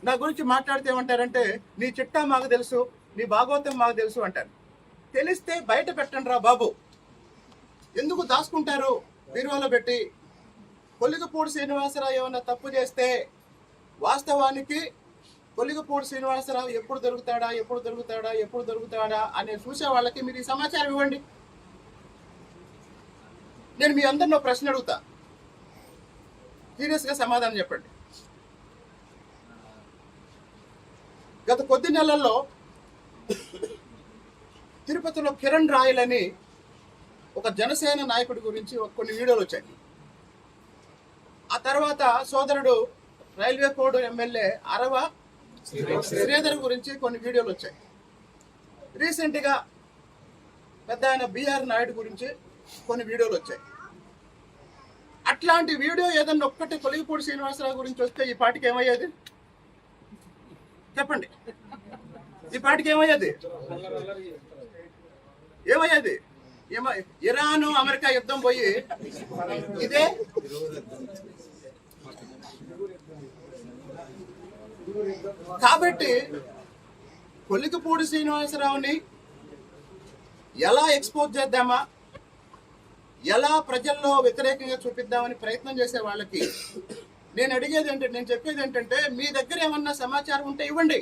నా గురించి మాట్లాడితే ఏమంటారంటే నీ చిట్టా మాకు తెలుసు, నీ భాగవతం మాకు తెలుసు అంటారు. తెలిస్తే బయట పెట్టండి రా బాబు, ఎందుకు దాచుకుంటారు బీరువాలో పెట్టి? కొలిగపూడి శ్రీనివాసరావు ఏమన్నా తప్పు చేస్తే వాస్తవానికి కొలిగపూడి శ్రీనివాసరావు ఎప్పుడు దొరుకుతాడా అనే చూసే వాళ్ళకి మీరు ఈ సమాచారం ఇవ్వండి. నేను మీ అందరిలో ప్రశ్న అడుగుతా, సీరియస్గా సమాధానం చెప్పండి. గత కొద్ది నెలల్లో తిరుపతిలో కిరణ్ రాయల్ అని ఒక జనసేన నాయకుడి గురించి కొన్ని వీడియోలు వచ్చాయి. ఆ తర్వాత సోదరుడు రైల్వే కోడ్ ఎమ్మెల్యే అరవ శ్రీధర్ గురించి కొన్ని వీడియోలు వచ్చాయి. రీసెంట్గా పెద్ద ఆయన బిఆర్ నాయుడు గురించి కొన్ని వీడియోలు వచ్చాయి. అట్లాంటి వీడియో ఏదన్నా ఒక్కటి కొలిగపూడి శ్రీనివాసరావు గురించి వస్తే ఈ పార్టీకి ఏమయ్యేది చెప్పండి? ఈ పార్టీకి ఏమయ్యేది? ఇరాను అమెరికా యుద్ధం పోయి ఇదే కాబట్టి కొలిగపూడి శ్రీనివాసరావుని ఎలా ఎక్స్పోజ్ చేద్దామా, ఎలా ప్రజల్లో వ్యతిరేకంగా చూపిద్దామని ప్రయత్నం చేసే వాళ్ళకి నేను చెప్పేది ఏంటంటే మీ దగ్గర ఏమన్నా సమాచారం ఉంటే ఇవ్వండి.